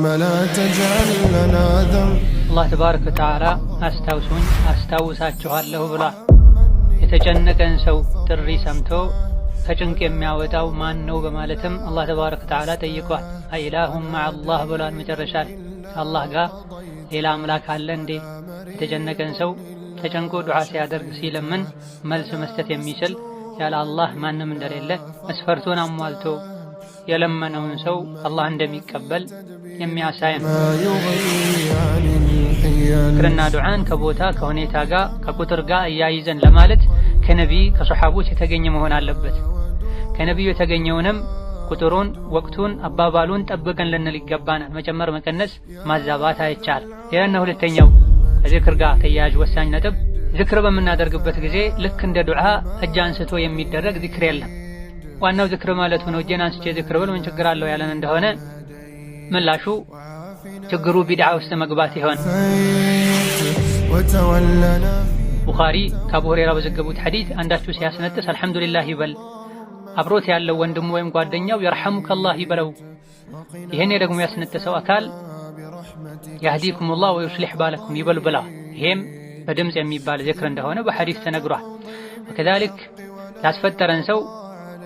اللهم لا تجعل لنا ذنب الله تبارك وتعالى አስታውሱኝ አስታውሳችኋለሁ ብሏል። የተጨነቀን ሰው ጥሪ ሰምቶ ከጭንቅ የሚያወጣው ማን ነው በማለትም አላህ ተባረከ ወተዓላ ጠይቋል። አኢላሁም መዐላህ ብሏል። መጨረሻ ላይ ከአላህ ጋር ሌላ አምላክ አለ እንዴ? የተጨነቀን ሰው ተጨንቆ ዱዓ ሲያደርግ ሲለምን መልስ መስጠት የሚችል ያለ አላህ ማንም እንደሌለ መስፈርቱን አሟልቶ የለመነውን ሰው አላህ እንደሚቀበል የሚያሳይ ነው። ዝክርና ዱዓን ከቦታ ከሁኔታ ጋር ከቁጥር ጋር እያይዘን ለማለት ከነቢይ ከሰሓቦች የተገኘ መሆን አለበት። ከነቢዩ የተገኘውንም ቁጥሩን፣ ወቅቱን፣ አባባሉን ጠብቀን ልንል ይገባናል። መጨመር፣ መቀነስ፣ ማዛባት አይቻል። ሌላና ሁለተኛው ከዝክር ጋር ተያያዥ ወሳኝ ነጥብ ዝክር በምናደርግበት ጊዜ ልክ እንደ ዱዓ እጅ አንስቶ የሚደረግ ዝክር የለም። ዋናው ዝክር ማለቱ ነው። እጄን አንስቼ ዝክር ብል ምን ችግር አለው ያለን እንደሆነ ምላሹ ችግሩ ቢድዓ ውስጥ መግባት ይሆን። ቡኻሪ ከአቡ ሁረይራ በዘገቡት ሐዲስ አንዳችሁ ሲያስነጥስ አልሐምዱሊላህ ይበል፣ አብሮት ያለው ወንድሙ ወይም ጓደኛው የርሐሙከላህ ይበለው። ይሄን ደግሞ ያስነጠሰው አካል ያህዲኩሙላህ ወዩስሊህ ባለኩም ይበል ብላ። ይሄም በድምጽ የሚባል ዝክር እንደሆነ በሐዲስ ተነግሯል። ወከዛሊክ ላስፈጠረን ሰው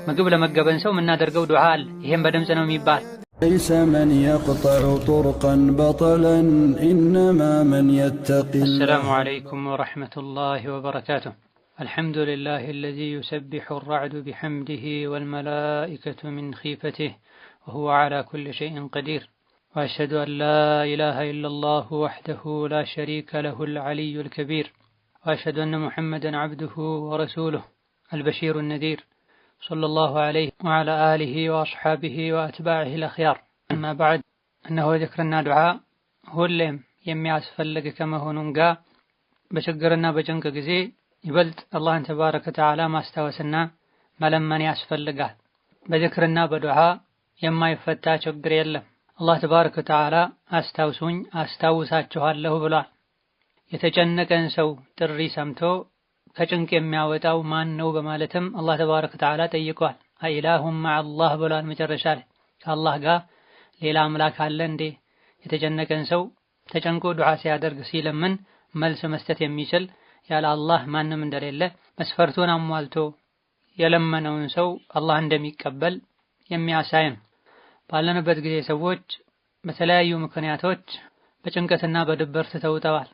ምግብ ለመገበን ሰው የምናደርገው ዱዓ አለ። ይሄም በድምጽ ነው የሚባል። ليس من يقطع طرقا بطلا إنما من يتقي. السلام عليكم ورحمة الله وبركاته. الحمد لله الذي يسبح الرعد بحمده والملائكة من خيفته وهو على كل شيء قدير. وأشهد أن لا إله إلا الله وحده لا شريك له العلي الكبير. وأشهد أن محمدا عبده ورسوله البشير النذير صلى الله عليه وعلى آله وأصحابه وأتباعه الأخيار. أما بعد أنه ذكرنا دعاء هو اللي يمياس فلق كما هو ننقى بشقرنا بجنك قزي يبلت الله تبارك وتعالى ما استوسنا ما لما ياسفلقات بذكرنا بدعاء يما يفتى شقر يلا الله تبارك وتعالى أستوسون أستوساتها له بلا يتجنك أنسو تري سمتو ከጭንቅ የሚያወጣው ማን ነው በማለትም አላህ ተባረከ ወተዓላ ጠይቋል። አኢላሁም መዐላህ ብሏል። መጨረሻ ላይ ከአላህ ጋር ሌላ አምላክ አለ እንዴ? የተጨነቀን ሰው ተጨንቆ ዱዓ ሲያደርግ ሲለምን መልስ መስጠት የሚችል ያለ አላህ ማንም እንደሌለ መስፈርቱን አሟልቶ የለመነውን ሰው አላህ እንደሚቀበል የሚያሳይ ነው። ባለንበት ጊዜ ሰዎች በተለያዩ ምክንያቶች በጭንቀትና በድብርት ተውጠዋል።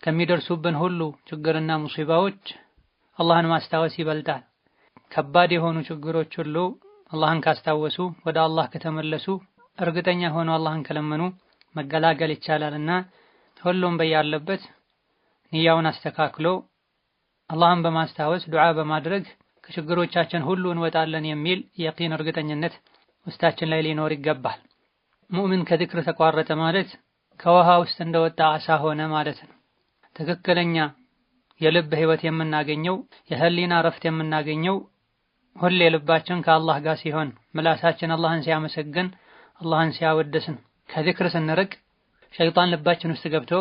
ከሚደርሱብን ሁሉ ችግርና ሙሲባዎች አላህን ማስታወስ ይበልጣል። ከባድ የሆኑ ችግሮች ሁሉ አላህን ካስታወሱ ወደ አላህ ከተመለሱ እርግጠኛ ሆነው አላህን ከለመኑ መገላገል ይቻላልና ሁሉም በያለበት ንያውን አስተካክሎ አላህን በማስታወስ ዱዓ በማድረግ ከችግሮቻችን ሁሉ እንወጣለን የሚል የቂን እርግጠኝነት ውስጣችን ላይ ሊኖር ይገባል። ሙእሚን ከዝክር ተቋረጠ ማለት ከውሃ ውስጥ እንደወጣ አሳ ሆነ ማለት ነው። ትክክለኛ የልብ ህይወት የምናገኘው የህሊና ረፍት የምናገኘው ሁሌ ልባችን ከአላህ ጋር ሲሆን ምላሳችን አላህን ሲያመሰግን አላህን ሲያወድስ ነው። ከዝክር ስንርቅ ሸይጣን ልባችን ውስጥ ገብቶ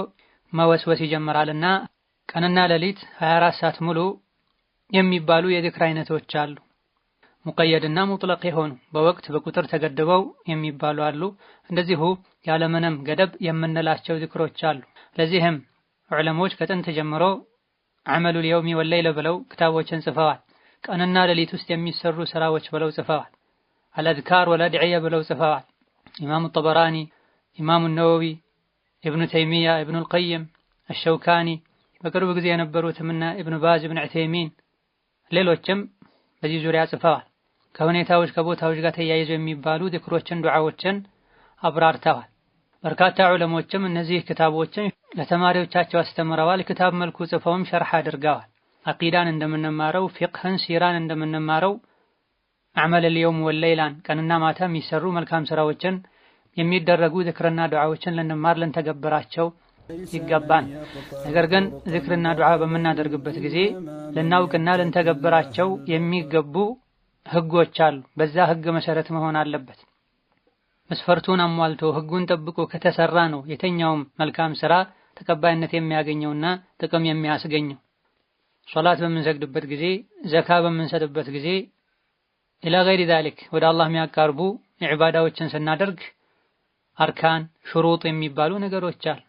መወስወስ ይጀምራልና ቀንና ሌሊት 24 ሰዓት ሙሉ የሚባሉ የዝክር አይነቶች አሉ። ሙቀየድና ሙጥለቅ የሆኑ በወቅት በቁጥር ተገድበው የሚባሉ አሉ። እንደዚሁ ያለምንም ገደብ የምንላቸው ዝክሮች አሉ። ለዚህም ዑለሞች ከጥንት ጀምሮ አመሉል የውሚ ወለይለ ብለው ክታቦችን ጽፈዋል። ቀንና ሌሊት ውስጥ የሚሰሩ ስራዎች ብለው ጽፈዋል። አልአዝካር ወልአድዕያ ብለው ጽፈዋል። ኢማሙ ጠበራኒ፣ ኢማሙ ነወዊ፣ ኢብኑ ተይሚያ፣ ኢብኑል ቀይም፣ አሸውካኒ በቅርብ ጊዜ የነበሩትምና ኢብኑ ባዝ፣ ኢብኑ ዑተይሚን ሌሎችም በዚህ ዙሪያ ጽፈዋል። ከሁኔታዎች ከቦታዎች ጋር ተያይዘው የሚባሉ ዝክሮችን ዱዓዎችን አብራርተዋል። በርካታ ዑለሞችም እነዚህ ክታቦችን ለተማሪዎቻቸው አስተምረዋል። ክታብ መልኩ ጽፈውም ሸርሕ አድርገዋል። አቂዳን እንደምንማረው ፊቅህን፣ ሲራን እንደምንማረው አዕመለል የውም ወለይላን ቀንና ማታ የሚሰሩ መልካም ስራዎችን የሚደረጉ ዝክርና ዱዓዎችን ልንማር ልንተገብራቸው ይገባል። ነገር ግን ዝክርና ዱዓ በምናደርግበት ጊዜ ልናውቅና ልንተገብራቸው የሚገቡ ህጎች አሉ። በዛ ህግ መሰረት መሆን አለበት። መስፈርቱን አሟልቶ ህጉን ጠብቆ ከተሰራ ነው የተኛውም መልካም ስራ ተቀባይነት የሚያገኘውና ጥቅም የሚያስገኘው። ሶላት በምንሰግድበት ጊዜ፣ ዘካ በምንሰጥበት ጊዜ ኢላ ገይሪ ዛሊክ ወደ አላህ የሚያቃርቡ ኢባዳዎችን ስናደርግ አርካን፣ ሽሩጥ የሚባሉ ነገሮች አሉ።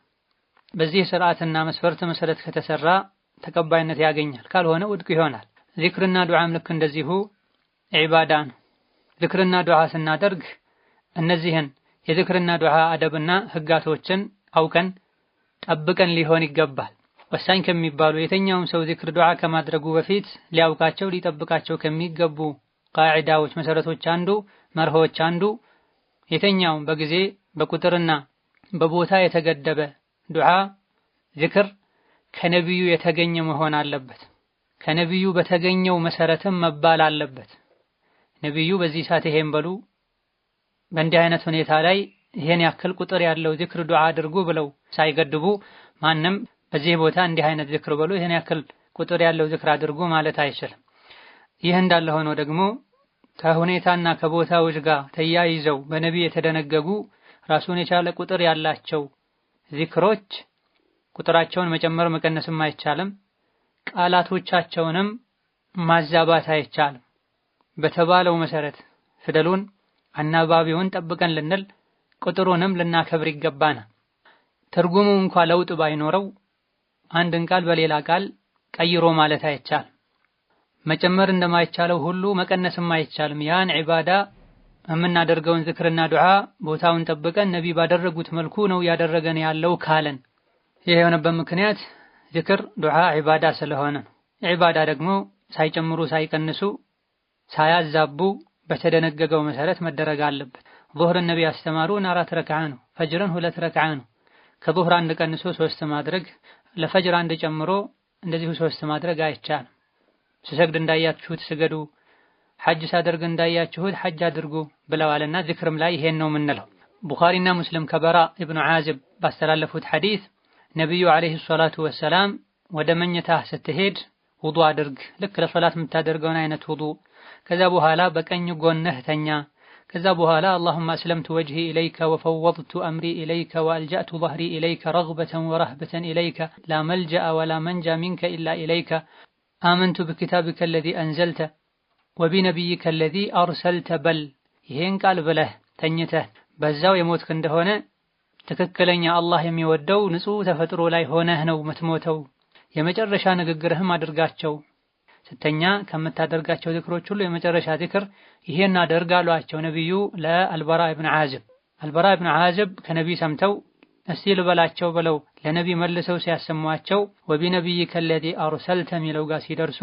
በዚህ ስርዓትና መስፈርት መሰረት ከተሰራ ተቀባይነት ያገኛል፣ ካልሆነ ውድቅ ይሆናል። ዚክርና ዱዓም ልክ እንደዚሁ ዒባዳ ነው። ዚክርና ዱዓ ስናደርግ እነዚህን የዚክርና ዱዓ አደብና ህጋቶችን አውቀን ጠብቀን ሊሆን ይገባል። ወሳኝ ከሚባሉ የተኛውም ሰው ዚክር ዱዓ ከማድረጉ በፊት ሊያውቃቸው ሊጠብቃቸው ከሚገቡ ቃዒዳዎች መሰረቶች አንዱ መርሆች አንዱ የተኛውም በጊዜ በቁጥርና በቦታ የተገደበ ዱዓ ዚክር ከነቢዩ የተገኘ መሆን አለበት። ከነቢዩ በተገኘው መሰረትም መባል አለበት። ነቢዩ በዚህ ሰዓት ይሄን በሉ፣ በእንዲህ አይነት ሁኔታ ላይ ይሄን ያክል ቁጥር ያለው ዚክር ዱዓ አድርጉ ብለው ሳይገድቡ ማንም በዚህ ቦታ እንዲህ አይነት ዚክር በሉ፣ ይሄን ያክል ቁጥር ያለው ዚክር አድርጉ ማለት አይችልም። ይህ እንዳለ ሆኖ ደግሞ ከሁኔታና ከቦታዎች ጋር ተያይዘው በነቢይ የተደነገጉ ራሱን የቻለ ቁጥር ያላቸው ዚክሮች ቁጥራቸውን መጨመር መቀነስም አይቻልም። ቃላቶቻቸውንም ማዛባት አይቻልም። በተባለው መሰረት ፊደሉን አናባቢውን ጠብቀን ልንል ቁጥሩንም ልናከብር ይገባናል። ትርጉሙ እንኳን ለውጥ ባይኖረው አንድን ቃል በሌላ ቃል ቀይሮ ማለት አይቻልም። መጨመር እንደማይቻለው ሁሉ መቀነስም አይቻልም። ያን ዒባዳ የምናደርገውን ዝክርና ዱዓ ቦታውን ጠብቀን ነቢ ባደረጉት መልኩ ነው ያደረገን ያለው ካለን ይሄ የሆነበት ምክንያት ዝክር ዱዓ ዒባዳ ስለሆነ ነው። ዒባዳ ደግሞ ሳይጨምሩ ሳይቀንሱ ሳያዛቡ በተደነገገው መሰረት መደረግ አለበት። ዙህርን ነቢ ያስተማሩን 4 ረክዓ ነው። ፈጅርን 2 ረክዓ ነው። ከዙህር አንድ ቀንሶ 3 ማድረግ፣ ለፈጅር አንድ ጨምሮ እንደዚሁ 3 ማድረግ አይቻልም። ስሰግድ እንዳያችሁት ስገዱ፣ ሐጅ ሳደርግ እንዳያችሁት ሐጅ አድርጉ ብለዋልና ዝክርም ላይ ይሄን ነው የምንለው። ቡኻሪና ሙስሊም ከበራ ኢብኑ ዓዚብ ባስተላለፉት ሐዲስ ነብዩ አለይሂ ሰላቱ ወሰላም ወደ መኝታህ ስትሄድ ውዱእ አድርግ፣ ልክ ለሶላት የምታደርገውን አይነት ውዱእ። ከዛ በኋላ በቀኝ ጎንህ ተኛ። ከዛ በኋላ አላሁመ አስለምቱ ወጅሂ ኢለይከ ወፈወድቱ አምሪ ኢለይከ ወአልጀእቱ ظهሪ ኢለይከ ረግበተን ወረህበተን ኢለይከ ላ መልጀአ ወላ መንጃ ሚንከ ኢላ ኢለይከ አመንቱ ቢኪታቢከ አለዚ አንዘልተ ወቢነቢይከ አለዚ አርሰልተ በል። ይሄን ቃል ብለህ ተኝተህ በዛው የሞትክ እንደሆነ ትክክለኛ አላህ የሚወደው ንጹህ ተፈጥሮ ላይ ሆነህ ነው የምትሞተው። የመጨረሻ ንግግርህም አድርጋቸው። ስተኛ ከምታደርጋቸው ዝክሮች ሁሉ የመጨረሻ ዝክር ይሄን አድርግ አሏቸው ነብዩ ለአልበራ ኢብኑ ዓዚብ። አልበራ ኢብኑ ዓዚብ ከነቢይ ሰምተው እስቲ ልበላቸው ብለው ለነቢይ መልሰው ሲያሰሟቸው ወቢነቢይከ አለዚ አርሰልተ ሚለው ጋር ሲደርሱ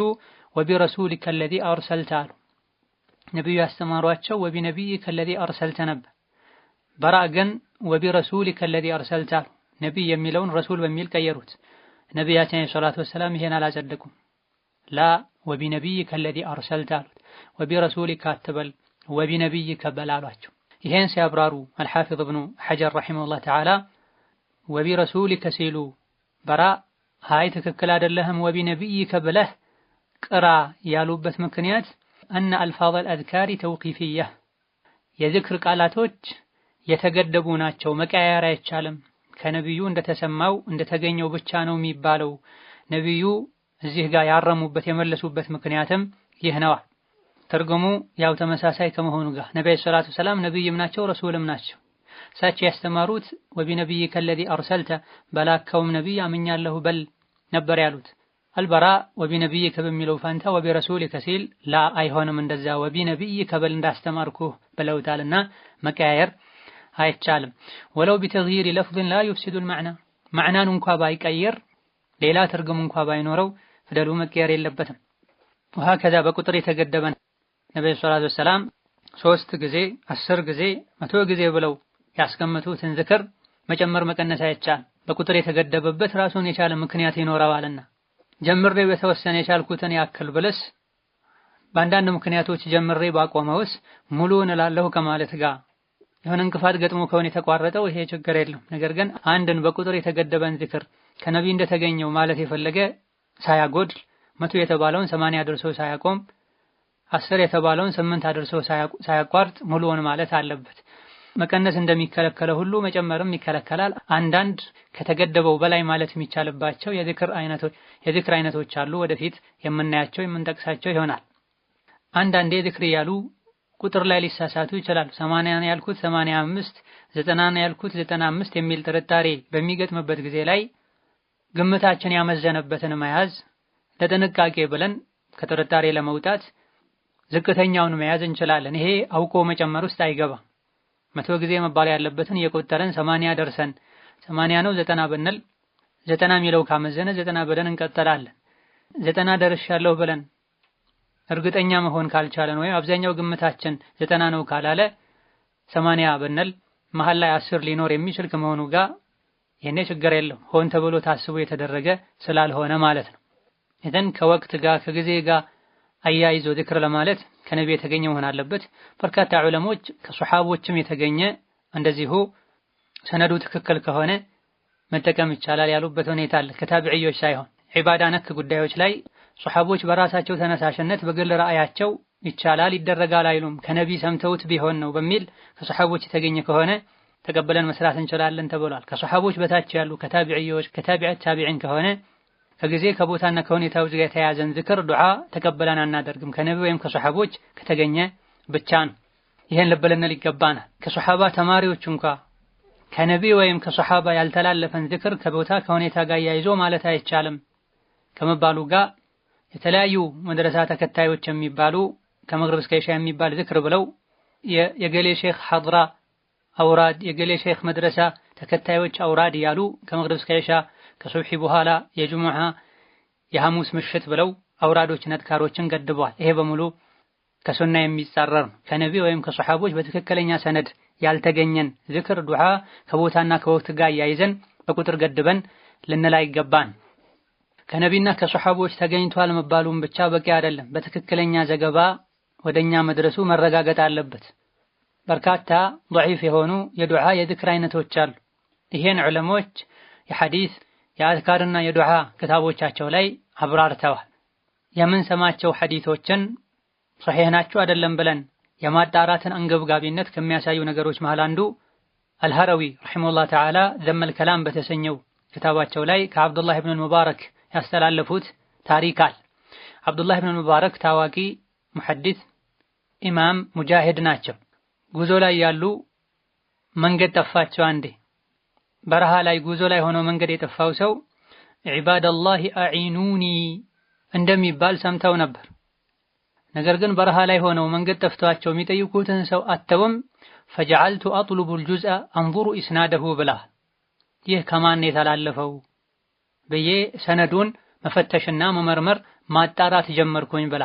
ወቢረሱሊከ አለዚ አርሰልተ አሉ። ነብዩ ያስተማሯቸው ወቢነቢይከ አለዚ አርሰልተ ነበር። በራ ግን ወቢረሱሊከ አለዚ አርሰልተ አሉ። ነቢይ የሚለውን ረሱል በሚል ቀየሩት። ነቢያችን ሰለላሁ ዐለይሂ ወሰለም ይሄን አላጸደቁም። ላ ወቢነቢይከ አለዚ አርሰልተ አሉት። ወቢረሱሊከ አትበል ወቢነቢይከ በል አሏቸው። ይሄን ሲያብራሩ አልሐፊዝ ኢብኑ ሐጀር ረሂመሁላህ ተዓላ ወቢረሱሊከ ሲሉ በራ ሃይ ትክክል አይደለህም ወቢነቢይከ ብለህ ቅራ ያሉበት ምክንያት አነ አልፋዘል አዝካሪ ተውቂፊያ የዝክር ቃላቶች የተገደቡ ናቸው፣ መቀያየር አይቻልም። ከነቢዩ እንደተሰማው እንደተገኘው ብቻ ነው የሚባለው። ነቢዩ እዚህ ጋር ያረሙበት የመለሱበት ምክንያትም ይህ ነው። ትርጉሙ ያው ተመሳሳይ ከመሆኑ ጋር ነብዩ ሰለላሁ ዐለይሂ ወሰለም ነብይም ናቸው ረሱልም ናቸው። እሳቸው ያስተማሩት ወቢነቢይከ አለዚ አርሰልተ በላከውም ነቢይ አምኛለሁ በል ነበር ያሉት። አልበራ ወቢነቢይከ በሚለው ፋንታ ወቢረሱሊከ ሲል ላ አይሆንም እንደዛ ወቢነቢይከ በል እንዳስተማርኩህ ብለውታልና መቀያየር አይቻልም። ወለው ቢተግይር ለፍዝን ላ ይፍሲዱል ማዕና ማዕናን እንኳ ባይቀየር ሌላ ትርጉም እንኳ ባይኖረው ፊደሉ መቀየር የለበትም። ወሀከዛ በቁጥር የተገደበ ነብዩ ሰለላሁ ዐለይሂ ወሰለም 3 ጊዜ 10 ጊዜ 100 ጊዜ ብለው ያስቀመጡትን ዝክር መጨመር መቀነስ አይቻልም። በቁጥር የተገደበበት ራሱን የቻለ ምክንያት ይኖረዋልና ጀምሬ በተወሰነ የቻልኩትን ያክል ብለስ በአንዳንድ ምክንያቶች ጀምሬ ባቆመውስ ሙሉውን እላለሁ ከማለት ጋር የሆነ እንቅፋት ገጥሞ ከሆነ የተቋረጠው ይሄ ችግር የለም። ነገር ግን አንድን በቁጥር የተገደበን ዝክር ከነቢይ እንደተገኘው ማለት የፈለገ ሳያጎድል 100 የተባለውን 80 አድርሶ ሳያቆም 10 የተባለውን 8 አድርሶ ሳያቋርጥ ሙሉውን ማለት አለበት። መቀነስ እንደሚከለከለው ሁሉ መጨመርም ይከለከላል። አንዳንድ ከተገደበው በላይ ማለት የሚቻልባቸው የዝክር አይነቶች አሉ። ወደፊት የምናያቸው የምንጠቅሳቸው ይሆናል። አንዳንዴ ዝክር ያሉ ቁጥር ላይ ሊሳሳቱ ይችላሉ። 80 ነው ያልኩት 85፣ 90 ነው ያልኩት 95 የሚል ጥርጣሬ በሚገጥምበት ጊዜ ላይ ግምታችን ያመዘነበትን መያዝ ለጥንቃቄ ብለን ከጥርጣሬ ለመውጣት ዝቅተኛውን መያዝ እንችላለን። ይሄ አውቆ መጨመር ውስጥ አይገባም። 100 ጊዜ መባል ያለበትን የቆጠረን 80 ደርሰን 80 ነው 90 ብንል 90 የሚለው ካመዘነ 90 ብለን እንቀጥላለን። 90 ደርሻለሁ ብለን እርግጠኛ መሆን ካልቻለን ወይም አብዛኛው ግምታችን 90 ነው ካላለ 80 ብንል መሃል ላይ 10 ሊኖር የሚችል ከመሆኑ ጋር የኔ ችግር የለውም። ሆን ተብሎ ታስቦ የተደረገ ስላልሆነ ማለት ነው። ኢዘን ከወቅት ጋር ከጊዜ ጋር አያይዞ ዚክር ለማለት ከነቢ የተገኘ መሆን አለበት። በርካታ ዑለሞች ከሱሐቦችም የተገኘ እንደዚሁ ሰነዱ ትክክል ከሆነ መጠቀም ይቻላል ያሉበት ሁኔታ አለ። ከታቢዒዎች ሳይሆን ዒባዳ ነክ ጉዳዮች ላይ ሱሐቦች በራሳቸው ተነሳሽነት በግል ራእያቸው ይቻላል ይደረጋል አይሉም። ከነቢ ሰምተውት ቢሆን ነው በሚል ከሱሐቦች የተገኘ ከሆነ ተቀበለን መስራት እንችላለን ተብሏል። ከሱሐቦች በታች ያሉ ከታቢዒዎች ከታቢዒት ታቢዒን ከሆነ ከጊዜ ከቦታና ከሁኔታዎች ጋር የተያዘን ዝክር ዱዓ ተቀበለን አናደርግም። ከነቢ ወይም ከሱሐቦች ከተገኘ ብቻ ነው። ይሄን ልብ ልንል ይገባናል። ከሱሐባ ተማሪዎች እንኳን ከነቢ ወይም ከሱሐባ ያልተላለፈን ዝክር ከቦታ ከሁኔታ ጋር ያይዞ ማለት አይቻልም ከመባሉ ጋር የተለያዩ መድረሳ ተከታዮች የሚባሉ ከመግሪብ እስከ ኢሻ የሚባል ዝክር ብለው የገሌ ሼኽ ሐድራ አውራድ የገሌ ሼኽ መድረሳ ተከታዮች አውራድ ያሉ ከመግሪብ እስከ ኢሻ ከሱብሒ በኋላ የጁሙዓ የሐሙስ ምሽት ብለው አውራዶችን አድካሮችን ገድበዋል። ይሄ በሙሉ ከሱና የሚጻረር ከነቢ ወይም ከሱሐቦች በትክክለኛ ሰነድ ያልተገኘን ዝክር ዱዓ ከቦታና ከወቅት ጋር ያይዘን በቁጥር ገድበን ልንላ ይገባን። ከነቢና ከሱሐቦች ተገኝቷል መባሉን ብቻ በቂ አይደለም። በትክክለኛ ዘገባ ወደኛ መድረሱ መረጋገጥ አለበት። በርካታ ضعيف የሆኑ የዱዓ የዝክር አይነቶች አሉ። ይሄን ዑለሞች የሐዲስ የአዝካርና የዱዓ ክታቦቻቸው ላይ አብራርተዋል። የምንሰማቸው ሐዲሶችን ሶሒህ ናቸው አይደለም ብለን የማጣራትን አንገብጋቢነት ከሚያሳዩ ነገሮች መሃል አንዱ አልሀረዊ ረሂመሁላህ ተዓላ ዘመል ከላም በተሰኘው ክታባቸው ላይ ከአብዱላህ ኢብኑ ሙባረክ ያስተላለፉት ታሪክ አለ። አብዱላህ ኢብኑ ሙባረክ ታዋቂ ሙሐዲስ ኢማም ሙጃሂድ ናቸው። ጉዞ ላይ ያሉ መንገድ ጠፋቸው። አንዴ በረሃ ላይ ጉዞ ላይ ሆኖ መንገድ የጠፋው ሰው ዒባደላሂ አዒኑኒ እንደሚባል ሰምተው ነበር። ነገር ግን በረሃ ላይ ሆነው መንገድ ጠፍቷቸው የሚጠይቁትን ሰው አተውም ፈጀዐልቱ አጥሉቡ አልጁዝአ አንዙሩ ኢስናደሁ ብላ ይህ ከማን የተላለፈው በየ ሰነዱን መፈተሽና መመርመር ማጣራት ጀመርኩኝ ብላ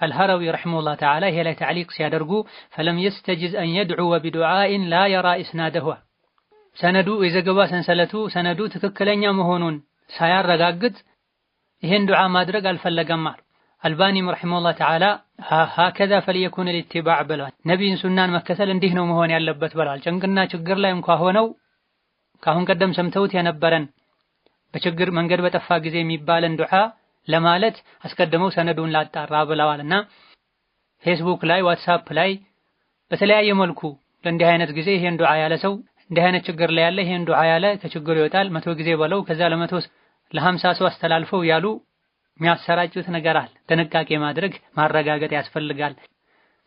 አልሀረዊ ረሂመሁላህ ተዓላ ይሄ ላይ ተዕሊቅ ሲያደርጉ ፈለም የስተጅዝ አን የድዑወ ቢዱዓኢን ላ የራ ኢስናደሁ ሰነዱ የዘገባ ሰንሰለቱ ሰነዱ ትክክለኛ መሆኑን ሳያረጋግጥ ይሄን ዱዓ ማድረግ አልፈለገም። አልባኒም ረሂመሁላህ ተዓላ ሀከዛ ፈልየኩን ልኢትባዕ ብለዋል። ነቢይን ሱናን መከተል እንዲህ ነው መሆን ያለበት ብለዋል። ጭንቅና ችግር ላይ እንኳ ሆነው ከአሁን ቀደም ሰምተውት የነበረን በችግር መንገድ በጠፋ ጊዜ የሚባለን ዱዓ ለማለት አስቀድመው ሰነዱን ላጣራ ብለዋልና ፌስቡክ ላይ ዋትስአፕ ላይ በተለያየ መልኩ ለእንዲህ አይነት ጊዜ ይሄን ዱዓ ያለ ሰው እንዲህ አይነት ችግር ላይ ያለ ይሄን ዱዓ ያለ ከችግሩ ይወጣል 100 ጊዜ በለው ከዛ ለ50 ሰው አስተላልፈው ያሉ የሚያሰራጩት ነገር አለ። ጥንቃቄ ማድረግ ማረጋገጥ ያስፈልጋል።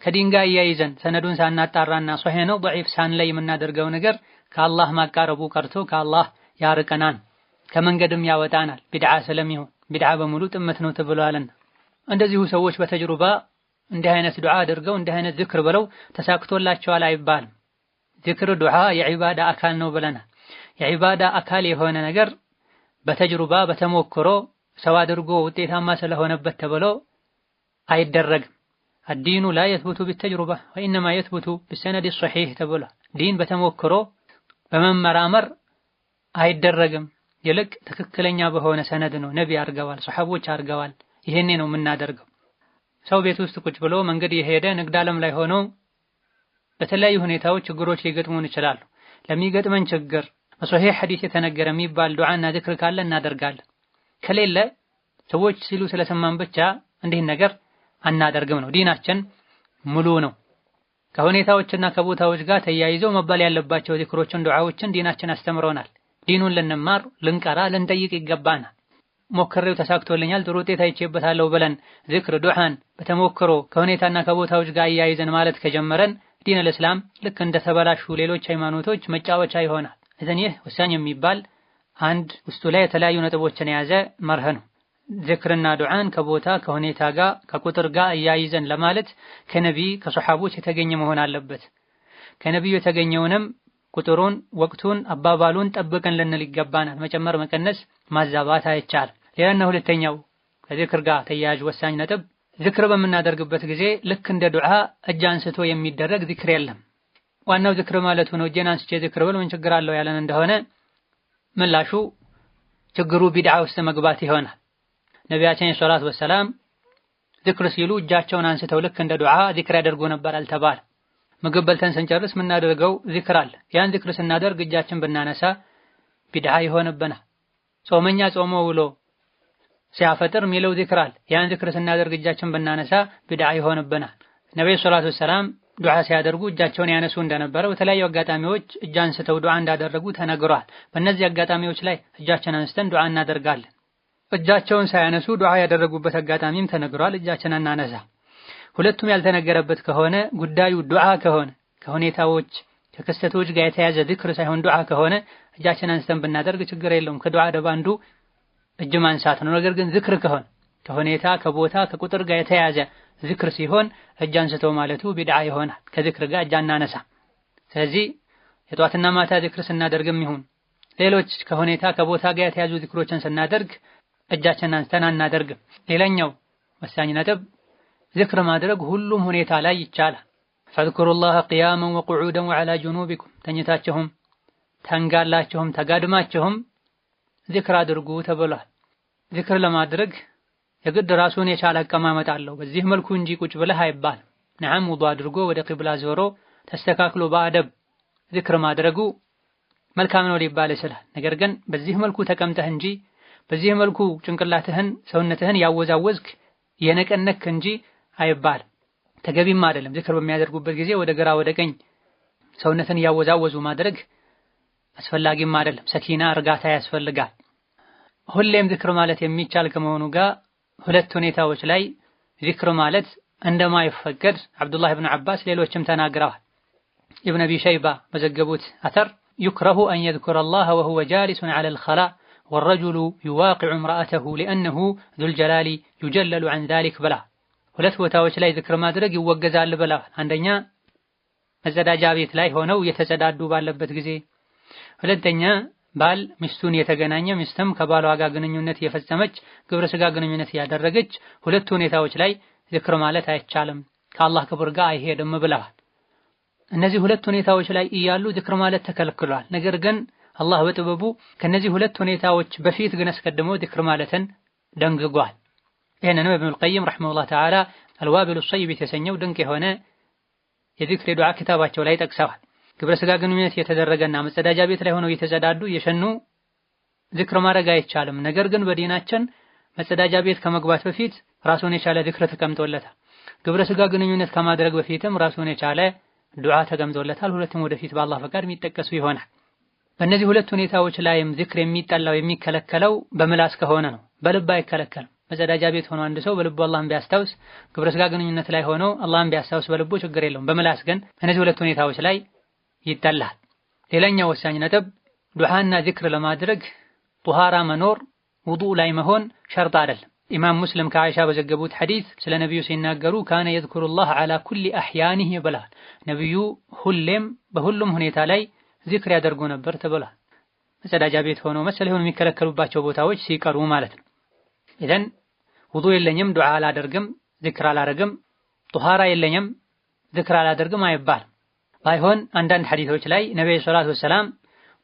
ከዲን ጋር እያይዘን ሰነዱን ሳናጣራና ሶሒህ ነው ضعيف ሳንለይ የምናደርገው ነገር ከአላህ ማቃረቡ ቀርቶ ከአላህ ያርቀናል፣ ከመንገድም ያወጣናል። ቢድዓ ስለሚሆን ቢድዓ በሙሉ ጥመት ነው ተብሏልና እንደዚሁ ሰዎች በተጅሩባ እንዲህ አይነት ዱዓ አድርገው እንዲህ አይነት ዝክር ብለው ተሳክቶላቸዋል አይባልም። ዝክር ዱዓ የዒባዳ አካል ነው ብለናል። የዒባዳ አካል የሆነ ነገር በተጅሩባ በተሞክሮ ሰው አድርጎ ውጤታማ ስለሆነበት ተብሎ አይደረግም። الدين لا يثبت بالتجربة وإنما يثبت بالسند الصحيح ተብሏል። ዲን በተሞክሮ በመመራመር አይደረግም። ይልቅ ትክክለኛ በሆነ ሰነድ ነው። ነቢ አርገዋል፣ ሱሐቦች አርገዋል። ይሄኔ ነው የምናደርገው። ሰው ቤት ውስጥ ቁጭ ብሎ መንገድ የሄደ ንግድ ዓለም ላይ ሆኖ በተለያዩ ሁኔታዎች ችግሮች ሊገጥሙን ይችላሉ። ለሚገጥመን ችግር በሶሒህ ሐዲስ የተነገረ የሚባል ዱዓና ዝክር ካለ እናደርጋለን። ከሌለ ሰዎች ሲሉ ስለሰማን ብቻ እንዲህ ነገር አናደርግም ነው። ዲናችን ሙሉ ነው። ከሁኔታዎችና ከቦታዎች ጋር ተያይዘው መባል ያለባቸው ዚክሮችን ዱዓዎችን ዲናችን አስተምሮናል። ዲኑን ልንማር ልንቀራ ልንጠይቅ ይገባናል። ሞክሬው ተሳክቶልኛል ጥሩ ውጤት አይቼበታለሁ ብለን ዚክር ዱዓን በተሞክሮ ከሁኔታና ከቦታዎች ጋር አያይዘን ማለት ከጀመረን ዲነል እስላም ልክ እንደ ተበላሹ ሌሎች ሃይማኖቶች መጫወቻ ይሆናል። እዘን ይህ ወሳኝ የሚባል አንድ ውስጡ ላይ የተለያዩ ነጥቦችን የያዘ መርህ ነው። ዚክርና ዱዓን ከቦታ ከሁኔታ ጋር ከቁጥር ጋር አያይዘን ለማለት ከነቢይ ከሰሐቦች የተገኘ መሆን አለበት። ከነቢዩ የተገኘውንም ቁጥሩን ወቅቱን አባባሉን ጠብቀን ልንል ይገባናል። መጨመር መቀነስ ማዛባት አይቻልም። ሌላና ሁለተኛው ከዚክር ጋር ተያያዥ ወሳኝ ነጥብ ዚክር በምናደርግበት ጊዜ ልክ እንደ ዱዓ እጅ አንስቶ የሚደረግ ዚክር የለም። ዋናው ዚክር ማለቱ ነው። እጄን አንስቼ ዚክር ብል ምን ችግር አለው ያለን እንደሆነ ምላሹ ችግሩ ቢድዓ ውስጥ መግባት ይሆናል። ነቢያችን ሰለላሁ ዐለይሂ ወሰለም ዚክር ሲሉ እጃቸውን አንስተው ልክ እንደ ዱዓ ዚክር ያደርጉ ነበር አልተባለ። ምግብ በልተን ስንጨርስ የምናደርገው ዚክር አለ። ያን ዚክር ስናደርግ እጃችን ብናነሳ ቢድዓ ይሆንብናል። ጾመኛ ጾሞ ውሎ ሲያፈጥር የሚለው ዚክር አለ። ያን ዚክር ስናደርግ እጃችን ብናነሳ ቢድዓ ይሆንብናል። ነብዩ ሰለላሁ ዐለይሂ ወሰለም ዱዓ ሲያደርጉ እጃቸውን ያነሱ እንደነበረ በተለያዩ አጋጣሚዎች እጅ አንስተው ዱዓ እንዳደረጉ ተነግሯል። በእነዚህ አጋጣሚዎች ላይ እጃችን አንስተን ዱዓ እናደርጋለን። እጃቸውን ሳያነሱ ዱዓ ያደረጉበት አጋጣሚም ተነግሯል። እጃችን አናነሳ። ሁለቱም ያልተነገረበት ከሆነ ጉዳዩ ዱዓ ከሆነ ከሁኔታዎች ከክስተቶች ጋር የተያዘ ዚክር ሳይሆን ዱዓ ከሆነ እጃችን አንስተን ብናደርግ ችግር የለውም። ከዱዓ ደባ አንዱ እጅ ማንሳት ነው። ነገር ግን ዚክር ከሆነ ከሁኔታ ከቦታ ከቁጥር ጋር የተያዘ ዚክር ሲሆን እጅ አንስቶ ማለቱ ቢድዓ ይሆናል። ከዚክር ጋር እጅ አናነሳ። ስለዚህ የጧትና ማታ ዚክር ስናደርግም ይሁን ሌሎች ከሁኔታ ከቦታ ጋር የተያዙ ዚክሮችን ስናደርግ እጃችንን አንስተን አናደርግም። ሌላኛው ወሳኝ ነጥብ ዚክር ማድረግ ሁሉም ሁኔታ ላይ ይቻላል። ፈዝኩሩላህ ቂያመን ወቁዑደን ወዐላ ጁኑቢኩም ተኝታችሁም ተንጋላችሁም ተጋድማችሁም ዚክር አድርጉ ተብሏል። ዚክር ለማድረግ የግድ ራሱን የቻለ አቀማመጥ አለው። በዚህ መልኩ እንጂ ቁጭ ብለህ አይባልም። ነዓም ውዱእ አድርጎ ወደ ቂብላ ዞሮ ተስተካክሎ በአደብ ዚክር ማድረጉ መልካም ነው ሊባል ይችላል። ነገር ግን በዚህ መልኩ ተቀምጠህ እንጂ በዚህ መልኩ ጭንቅላትህን ሰውነትህን ያወዛወዝክ የነቀነክ እንጂ አይባልም። ተገቢም አይደለም። ዚክር በሚያደርጉበት ጊዜ ወደ ግራ ወደ ቀኝ ሰውነትን ያወዛወዙ ማድረግ አስፈላጊም አይደለም። ሰኪና እርጋታ ያስፈልጋል። ሁሌም ዚክር ማለት የሚቻል ከመሆኑ ጋር ሁለት ሁኔታዎች ላይ ዚክር ማለት እንደማይፈቀድ አብዱላህ ኢብኑ አባስ ሌሎችም ተናግረዋል። ኢብኑ አቢ ሸይባ በዘገቡት አተር يكره أن يذكر الله وهو جالس على الخلاء والرجل يواقع امرأته لأنه ذو الجلال يجلل عن ذلك بلا ሁለት ቦታዎች ላይ ዚክር ማድረግ ይወገዛል ብላ አንደኛ መጸዳጃ ቤት ላይ ሆነው የተጸዳዱ ባለበት ጊዜ፣ ሁለተኛ ባል ሚስቱን የተገናኘ ሚስትም ከባሏ ጋር ግንኙነት የፈጸመች ግብረ ስጋ ግንኙነት ያደረገች ሁለት ሁኔታዎች ላይ ዚክር ማለት አይቻልም፣ ከአላህ ክብር ጋር አይሄድም ብለዋል። እነዚህ ሁለት ሁኔታዎች ላይ እያሉ ዚክር ማለት ተከልክሏል። ነገር ግን አላህ በጥበቡ ከነዚህ ሁለት ሁኔታዎች በፊት ግን አስቀድሞ ዚክር ማለትን ደንግጓል። ይሄንን ኢብኑል ቀይም ረሂመሁላህ ተዓላ አልዋቢሉ ሰይብ የተሰኘው ድንቅ የሆነ የዚክር ዱዓ ክታባቸው ላይ ጠቅሰዋል። ግብረ ስጋ ግንኙነት የተደረገና መጸዳጃ ቤት ላይ ሆነው እየተጸዳዱ የሸኑ ዚክር ማድረግ አይቻልም። ነገር ግን በዲናችን መጸዳጃ ቤት ከመግባት በፊት ራሱን የቻለ ዚክር ተቀምጦለታል። ግብረ ስጋ ግንኙነት ከማድረግ በፊትም ራሱን የቻለ ዱዓ ተቀምጦለታል። ሁለቱም ወደፊት በአላህ ፈቃድ የሚጠቀሱ ይሆናል። በእነዚህ ሁለት ሁኔታዎች ላይም ዚክር የሚጠላው የሚከለከለው በምላስ ከሆነ ነው። በልብ አይከለከልም። መጸዳጃ ቤት ሆኖ አንድ ሰው በልቡ አላህን ቢያስታውስ፣ ግብረ ስጋ ግንኙነት ላይ ሆኖ አላህን ቢያስታውስ በልቡ ችግር የለውም። በምላስ ግን እነዚህ ሁለት ሁኔታዎች ላይ ይጠላል። ሌላኛው ወሳኝ ነጥብ ዱዓና ዚክር ለማድረግ ጧሃራ መኖር ውዱእ ላይ መሆን ሸርጥ አይደለም። ኢማም ሙስሊም ከዓኢሻ በዘገቡት ሐዲስ ስለ ነብዩ ሲናገሩ ካነ የዝኩሩላህ ዐላ ኩሊ አሕያኒህ ብለዋል። ነብዩ ሁሌም በሁሉም ሁኔታ ላይ ዚክር ያደርጉ ነበር ተብሏል። መጸዳጃ ቤት ሆኖ መሰል የሆኑ የሚከለከሉባቸው ቦታዎች ሲቀሩ ማለት ነው። ኢዘን ውዱእ የለኝም ዱዓ አላደርግም ዚክር አላደርግም፣ ጧሃራ የለኝም ዚክር አላደርግም አይባልም። ባይሆን አንዳንድ ሐዲሶች ላይ ነብዩ ሰለላሁ ዐለይሂ ወሰለም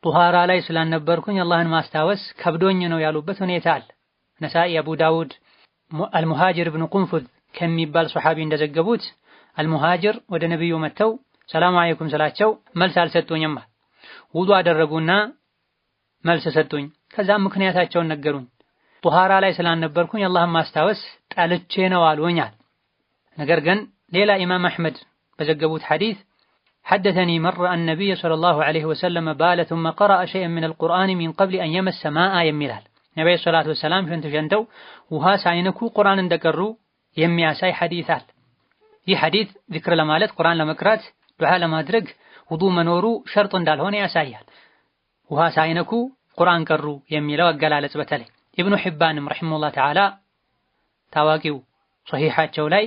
ጧሃራ ላይ ስላልነበርኩኝ አላህን ማስታወስ ከብዶኝ ነው ያሉበት ሁኔታ አለ። ነሳኢ፣ አቡ ዳውድ አልሙሃጅር ኢብኑ ቁንፉዝ ከሚባል ሱሐቢ እንደዘገቡት አልሙሃጅር ወደ ነብዩ መጥተው ሰላም አለይኩም ስላቸው መልስ አልሰጡኝም። ውዱእ አደረጉና መልስ ሰጡኝ። ከዛም ምክንያታቸውን ነገሩኝ። ጧሃራ ላይ ስላልነበርኩኝ አላህን ማስታወስ ጠልቼ ነው አሉኛል። ነገር ግን ሌላ ኢማም አሕመድ በዘገቡት ሐዲስ حدثني مرة النبي صلى الله عليه وسلم بال ثم قرأ شيئا من القرآن من قبل أن يمس ماء የሚላል። ነብዩ ሰለላሁ ዐለይሂ ወሰለም ሽንት ሸንተው ውሃ ሳይነኩ ቁርአን እንደቀሩ የሚያሳይ ሐዲስ አለ። ይህ ሐዲስ ዚክር ለማለት ቁርአን ለመቅራት ዱዓ ለማድረግ ውዱእ መኖሩ ሸርጥ እንዳልሆነ ያሳያል። ውሃ ሳይነኩ ቁርአን ቀሩ የሚለው አገላለጽ በተለይ ኢብኑ ሒባንም ረሂመሁላህ ተዓላ ታዋቂው ሶሒሓቸው ላይ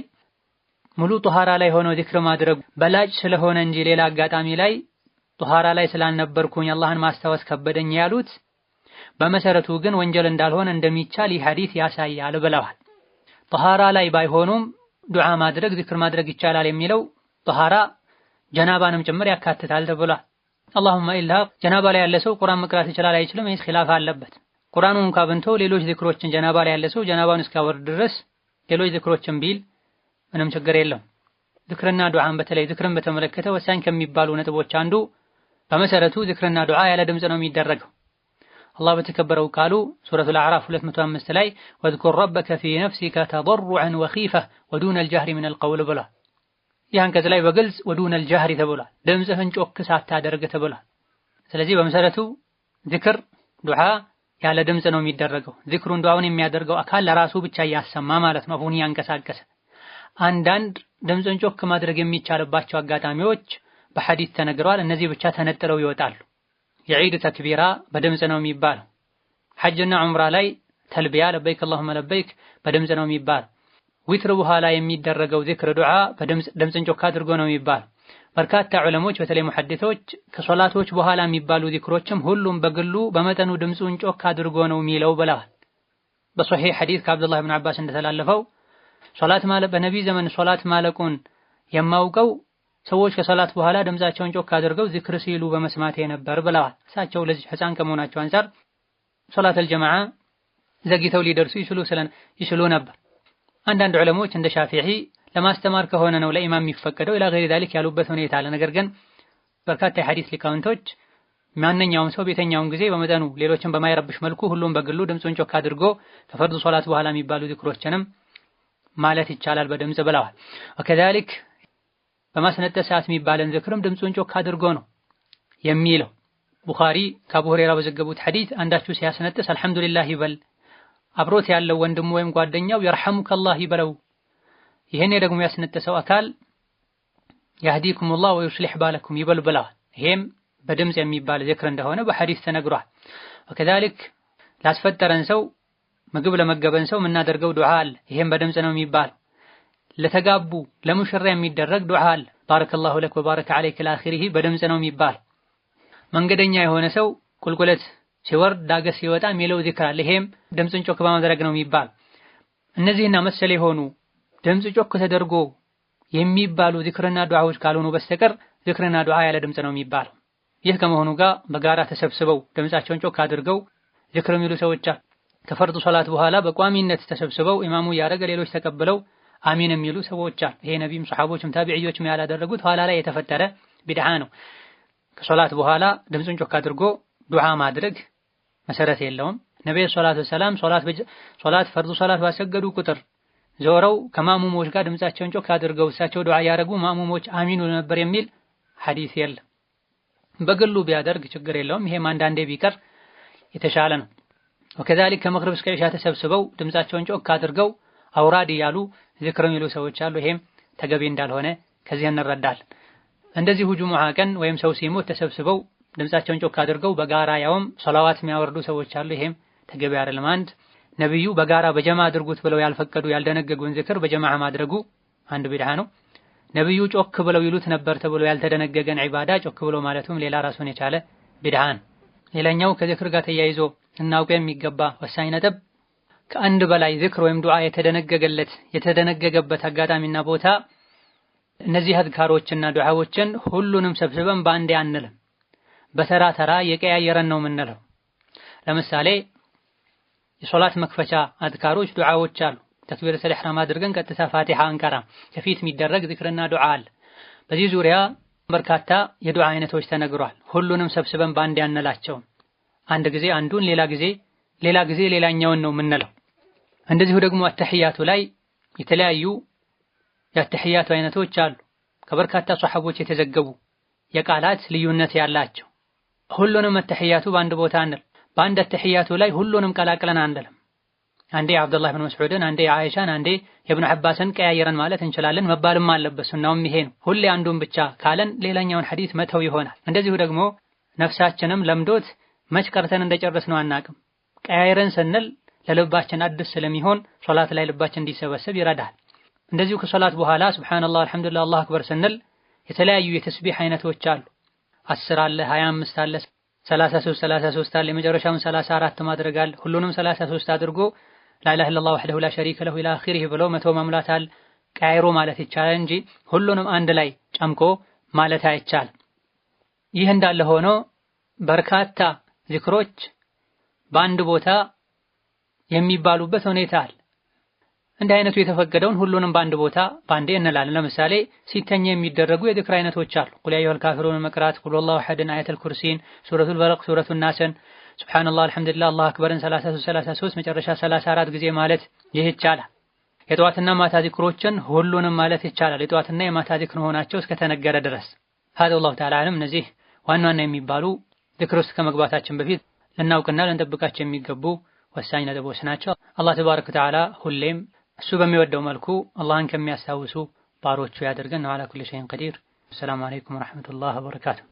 ሙሉ ጧሃራ ላይ ሆኖ ዚክር ማድረግ በላጭ ስለሆነ እንጂ ሌላ አጋጣሚ ላይ ጧሃራ ላይ ስላልነበርኩኝ አላህን ማስታወስ ከበደኝ ያሉት በመሰረቱ ግን ወንጀል እንዳልሆነ እንደሚቻል ይህ ሐዲስ ያሳያል ብለዋል። ጧሃራ ላይ ባይሆኑም ዱዓ ማድረግ ዚክር ማድረግ ይቻላል የሚለው ጧሃራ ጀናባንም ጭምር ያካትታል ተብሏል። አላሁመ ኢላ ጀናባ ላይ ያለ ሰው ቁርአን መቅራት ይችላል አይችልም? ይህ ኺላፍ አለበት። ቁርአኑን ካብንቶ ሌሎች ዚክሮችን ጀናባ ላይ ያለ ሰው ጀናባውን እስካወርድ ድረስ ሌሎች ዚክሮችን ቢል ምንም ችግር የለም። ዚክርና ዱዓን በተለይ ዚክርን በተመለከተ ወሳኝ ከሚባሉ ነጥቦች አንዱ በመሰረቱ ዚክርና ዱዓ ያለ ድምጽ ነው የሚደረገው። አላህ በተከበረው ቃሉ ሱረቱል አዕራፍ 205 ላይ ወዝኩር ረበከ ፊ ነፍሲከ ተضرعا وخيفة ودون الجهر من القول ብሏል። ይህ አንቀጽ ላይ በግልጽ ወዱነል ጀህሪ ተብሏል። ድምጽህን ጮክ ሳታደርግ ተብሏል። ስለዚህ በመሰረቱ ዚክር ዱዓ ያለ ድምጽ ነው የሚደረገው። ዚክሩን ዱዓውን የሚያደርገው አካል ለራሱ ብቻ እያሰማ ማለት ነው፣ አፉን ያንቀሳቀሰ። አንዳንድ ድምጽን ጮክ ማድረግ የሚቻልባቸው አጋጣሚዎች በሐዲስ ተነግረዋል። እነዚህ ብቻ ተነጥለው ይወጣሉ። የዒድ ተክቢራ በድምጽ ነው የሚባለው። ሐጅና ዑምራ ላይ ተልቢያ ለበይክ አላሁመ ለበይክ በድምጽ ነው የሚባለው። ዊትር በኋላ የሚደረገው ዚክር ዱዓ ድምጽን ጮክ አድርጎ ነው የሚባለው። በርካታ ዑለሞች በተለይ ሙሐዲሶች ከሶላቶች በኋላ የሚባሉ ዚክሮችም ሁሉም በግሉ በመጠኑ ድምጹን ጮክ አድርጎ ነው የሚለው ብለዋል። በሶሒህ ሐዲስ ከአብዱላህ ብን አባስ እንደተላለፈው ሶላት ማለት በነቢይ ዘመን ሶላት ማለቁን የማውቀው ሰዎች ከሶላት በኋላ ድምጻቸውን ጮክ አድርገው ዚክር ሲሉ በመስማቴ ነበር ብለዋል። እሳቸው ለዚህ ሕፃን ከመሆናቸው አንፃር ሶላተል ጀማዓ ዘግይተው ሊደርሱ ይችሉ ነበር። አንዳንድ ዑለሞች እንደ ሻፊዒ ለማስተማር ከሆነ ነው ለኢማም የሚፈቀደው ኢላ ገይሪ ዛሊክ ያሉበት ሁኔታ አለ። ነገር ግን በርካታ የሐዲስ ሊቃውንቶች ማንኛውም ሰው ቤተኛውን ጊዜ በመጠኑ ሌሎችን በማይረብሽ መልኩ ሁሉም በግሉ ድምጹን ጮክ አድርጎ ከፈርዱ ሶላት በኋላ የሚባሉ ዚክሮችንም ማለት ይቻላል በድምጽ ብለዋል። ወከዛሊክ በማስነጠስ ሰዓት የሚባለን ዚክርም ድምጹን ጮክ አድርጎ ነው የሚለው። ቡኻሪ ከአቡ ሁረይራ በዘገቡት ሐዲስ አንዳችሁ ሲያስነጥስ አልሐምዱሊላህ ይበል፣ አብሮት ያለው ወንድሙ ወይም ጓደኛው የርሐሙከላህ ይበለው። ይሄን ደግሞ ያስነጠሰው አካል ያህዲኩሙላህ ወዩስሊህ ባለኩም ይበል ብለዋል። ይሄም በድምጽ የሚባል ዚክር እንደሆነ በሐዲስ ተነግሯል። ወከዛሊክ ላስፈጠረን ሰው ምግብ ለመገበን ሰው የምናደርገው ዱዓ አለ። ይሄም በድምጽ ነው የሚባል። ለተጋቡ ለሙሽራ የሚደረግ ዱዓ አለ። ባረከላሁ ለክ ወባረከ ዐለይክ ለአኺሪህ በድምጽ ነው የሚባል። መንገደኛ የሆነ ሰው ቁልቁለት ሲወርድ ዳገት ሲወጣ የሚለው ዚክር አለ። ይሄም ድምጽን ጮክ በማድረግ ነው የሚባል። እነዚህና መሰል የሆኑ ድምጽ ጮክ ተደርጎ የሚባሉ ዚክርና ዱዓዎች ካልሆኑ በስተቀር ዚክርና ዱዓ ያለ ድምጽ ነው የሚባለው። ይህ ከመሆኑ ጋር በጋራ ተሰብስበው ድምጻቸውን ጮክ አድርገው ዚክር የሚሉ ሰዎች ከፈርዱ ሶላት በኋላ በቋሚነት ተሰብስበው ኢማሙ ያረገ ሌሎች ተቀብለው አሚን የሚሉ ሰዎች አሉ። ይሄ ነቢይም ሰሐቦችም ታቢዒዎችም ያላደረጉት ኋላ ላይ የተፈጠረ ቢድዓ ነው። ከሶላት በኋላ ድምጽን ጮክ አድርጎ ዱዓ ማድረግ መሰረት የለውም። ነብዩ ሰለላሁ ዐለይሂ ወሰለም ሶላት ፈርዱ ሶላት ባሰገዱ ቁጥር ዞረው ከማሙሞች ጋር ድምጻቸውን ጮክ አድርገው እሳቸው ዱዓ ያረጉ ማሙሞች አሚኑ ነበር የሚል ሐዲስ የለም። በግሉ ቢያደርግ ችግር የለውም። ይሄም አንዳንዴ ቢቀር የተሻለ ነው። ወከዛሊክ ከመግሪብ እስከ ኢሻ ተሰብስበው ድምጻቸውን ጮክ አድርገው አውራድ ያሉ ዚክር የሚሉ ሰዎች አሉ። ይሄም ተገቢ እንዳልሆነ ከዚህ እንረዳለን። እንደዚሁ ጁሙዓ ቀን ወይም ሰው ሲሞት ተሰብስበው ድምጻቸውን ጮክ አድርገው በጋራ ያውም ሶላዋት የሚያወርዱ ሰዎች አሉ። ይሄም ተገቢ አይደለም። አንድ ነብዩ በጋራ በጀማ አድርጉት ብለው ያልፈቀዱ ያልደነገጉን ዚክር በጀማዓ ማድረጉ አንድ ቢድዓ ነው። ነብዩ ጮክ ብለው ይሉት ነበር ተብሎ ያልተደነገገን ዒባዳ ጮክ ብለው ማለቱም ሌላ ራሱን የቻለ ቢድዓ ነው። ሌላኛው ከዚክር ጋር ተያይዞ እናውቀው የሚገባ ወሳኝ ነጥብ ከአንድ በላይ ዚክር ወይም ዱዓ የተደነገገበት አጋጣሚና ቦታ እነዚህ አዝካሮችና ዱዓዎችን ሁሉንም ሰብስበን በአንዴ አንልም። በተራ ተራ የቀያየረን ነው የምንለው። ለምሳሌ የሶላት መክፈቻ አዝካሮች ዱዓዎች አሉ። ተክቢረቱል ኢሕራም አድርገን ቀጥታ ፋቲሃ አንቀራም። ከፊት የሚደረግ ዚክርና ዱዓ አለ። በዚህ ዙሪያ በርካታ የዱዓ አይነቶች ተነግሯል። ሁሉንም ሰብስበን በአንዴ አንላቸውም። አንድ ጊዜ አንዱን ሌላ ጊዜ ሌላኛውን ነው የምንለው። እንደዚሁ ደግሞ አተህያቱ ላይ የተለያዩ የአተህያቱ አይነቶች አሉ። ከበርካታ ሷሐቦች የተዘገቡ የቃላት ልዩነት ያላቸው። ሁሉንም አተህያቱ በአንድ ቦታ አንል። በአንድ ተህያቱ ላይ ሁሉንም ቀላቅለን አንደለም። አንዴ አብዱላህ ኢብኑ መስዑድን፣ አንዴ አይሻን፣ አንዴ ኢብኑ አባስን ቀያየረን ማለት እንችላለን። መባልም አለበት። ሱናውም ይሄ ነው። ሁሌ አንዱን ብቻ ካለን ሌላኛውን ሐዲስ መተው ይሆናል። እንደዚሁ ደግሞ ነፍሳችንም ለምዶት መች ቀርተን እንደጨረስነው አናቅም። ቀያየረን ስንል ለልባችን አዲስ ስለሚሆን ሶላት ላይ ልባችን እንዲሰበሰብ ይረዳል። እንደዚሁ ከሶላት በኋላ ሱብሃንአላህ አልሐምዱሊላህ አላሁ አክበር ስንል የተለያዩ የተስቢህ አይነቶች አሉ። 10 አለ፣ 25 አለ፣ 33 አለ፣ የመጨረሻውን 34 ማድረግ አለ። ሁሉንም 33 አድርጎ ላኢላሃ ኢለላህ ወህደሁ ላ ሸሪከ ለሁ ኢላ አኺሪህ ብሎ መቶ መሙላት አለ። ቀያይሮ ማለት ይቻላል እንጂ ሁሉንም አንድ ላይ ጨምቆ ማለት አይቻልም። ይህ እንዳለ ሆኖ በርካታ ዚክሮች በአንድ ቦታ የሚባሉበት ሁኔታ አለ። እንደ አይነቱ የተፈቀደውን ሁሉንም በአንድ ቦታ ባንዴ እንላለን። ለምሳሌ ሲተኛ የሚደረጉ የዚክር አይነቶች አሉ። ቁል ያ አዩሀል ካፊሩን መቅራት፣ ቁል ወላሁ አሐድን፣ አየተል ኩርሲን፣ ሱረቱል በለቅ፣ ሱረቱን ናስን፣ ሱብሃንአላህ አልሐምዱሊላህ አላሁ አክበርን 33 መጨረሻ 34 ጊዜ ማለት ይህ ይቻላል። የጠዋትና ማታ ዚክሮችን ሁሉንም ማለት ይቻላል። የጠዋትና የማታ ዚክር መሆናቸው እስከተነገረ ድረስ هذا الله تعالى አለም። እነዚህ ዋና ዋና የሚባሉ ዚክር ውስጥ ከመግባታችን በፊት ልናውቅና ልንጠብቃቸው የሚገቡ ወሳኝ ነጥቦች ናቸው። አላህ ተባረከ ወተዓላ ሁሌም እሱ በሚወደው መልኩ አላህን ከሚያስታውሱ ባሮቹ ያደርገን። አላ ኩሊ ሸይን ቀዲር። ሰላም አለይኩም ወራህመቱላሂ ወበረካቱ።